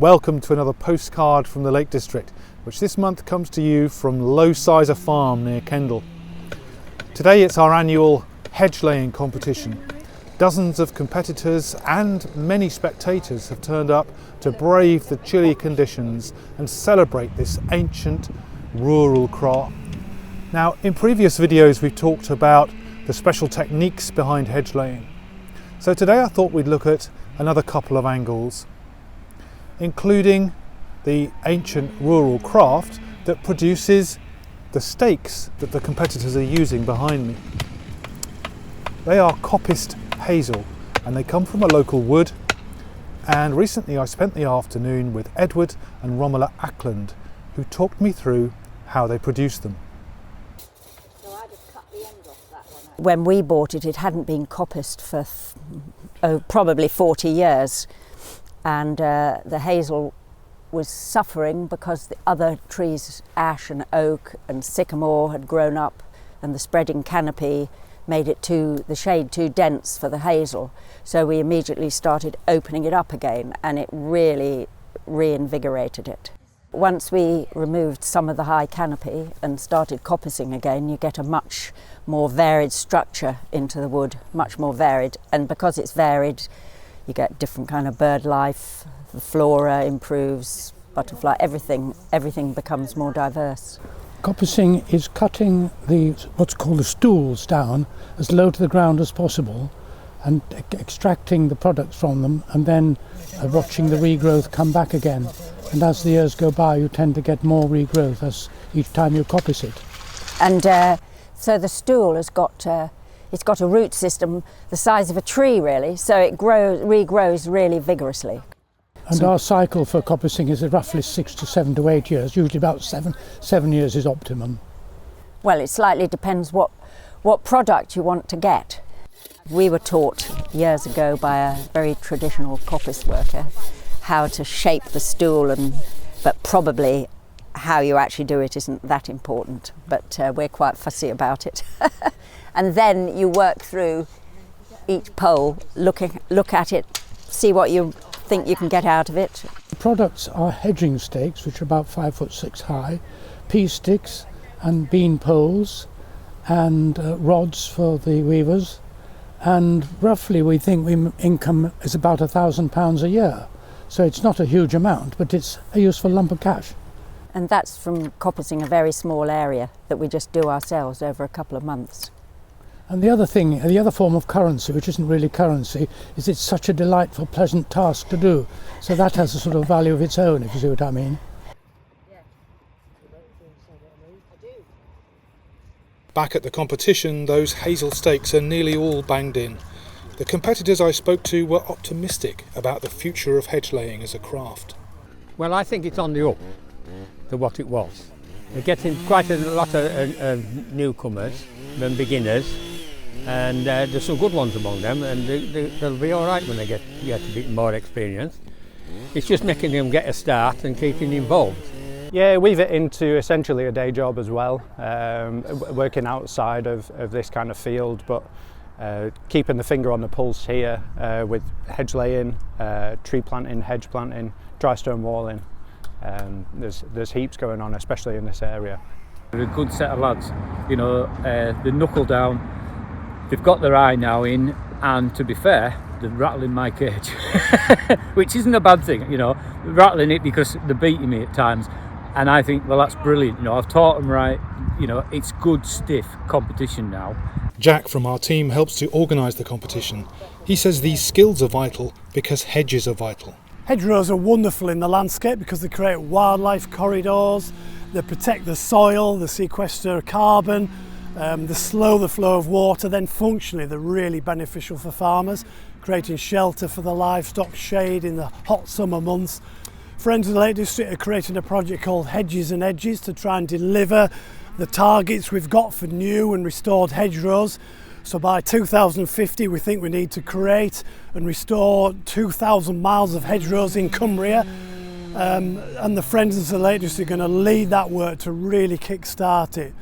Welcome to another postcard from the Lake District, which this month comes to you from Lowsizer Farm near Kendal. Today it's our annual hedge laying competition. Dozens of competitors and many spectators have turned up to brave the chilly conditions and celebrate this ancient rural craft. Now, in previous videos we've talked about the special techniques behind hedge laying. So today I thought we'd look at another couple of angles, including the ancient rural craft that produces the stakes that the competitors are using behind me. They are coppiced hazel and they come from a local wood, and recently I spent the afternoon with Edward and Romola Ackland, who talked me through how they produce them. When we bought it, it hadn't been coppiced for probably 40 years. And the hazel was suffering because the other trees, ash and oak and sycamore, had grown up, and the spreading canopy made it the shade too dense for the hazel. So we immediately started opening it up again, and it really reinvigorated it. Once we removed some of the high canopy and started coppicing again, you get a much more varied structure into the wood, much more varied. And because it's varied, you get different kind of bird life, the flora improves, butterfly, everything becomes more diverse. Coppicing is cutting what's called the stools down as low to the ground as possible and extracting the products from them, and then watching the regrowth come back again. And as the years go by, you tend to get more regrowth as each time you coppice it. And so the stool has got it's got a root system the size of a tree, really, so it regrows really vigorously. And our cycle for coppicing is roughly 6 to 7 to 8 years. Usually about 7 years is optimum. Well, it slightly depends what product you want to get. We were taught years ago by a very traditional coppice worker how to shape the stool, but probably how you actually do it isn't that important, but we're quite fussy about it. And then you work through each pole, look at it, see what you think you can get out of it. The products are hedging stakes, which are about 5'6" high, pea sticks and bean poles, and rods for the weavers. And roughly we think income is about £1,000 a year. So it's not a huge amount, but it's a useful lump of cash. And that's from coppicing a very small area that we just do ourselves over a couple of months. And the other form of currency, which isn't really currency, is it's such a delightful, pleasant task to do. So that has a sort of value of its own, if you see what I mean. Back at the competition, those hazel stakes are nearly all banged in. The competitors I spoke to were optimistic about the future of hedge laying as a craft. Well, I think it's on the up to what it was. We're getting quite a lot of newcomers and beginners, and there's some good ones among them, and they'll be all right when they get a bit more experience. It's just making them get a start and keeping involved. Yeah, weave it into essentially a day job as well, working outside of this kind of field, but keeping the finger on the pulse here with hedge laying, tree planting, hedge planting, dry stone walling. There's heaps going on, especially in this area. They're a good set of lads, you know, they knuckle down, they've got their eye now in, and to be fair, they're rattling my cage, which isn't a bad thing, you know, rattling it because they're beating me at times, and I think, well, that's brilliant, you know, I've taught them right, you know, it's good stiff competition now. Jack from our team helps to organise the competition. He says these skills are vital because hedges are vital. Hedgerows are wonderful in the landscape because they create wildlife corridors, they protect the soil, they sequester carbon, they slow the flow of water, then functionally they're really beneficial for farmers, creating shelter for the livestock, shade in the hot summer months. Friends of the Lake District are creating a project called Hedges and Edges to try and deliver the targets we've got for new and restored hedgerows. So by 2050 we think we need to create and restore 2,000 miles of hedgerows in Cumbria, and the Friends of the Lake District are going to lead that work to really kick-start it.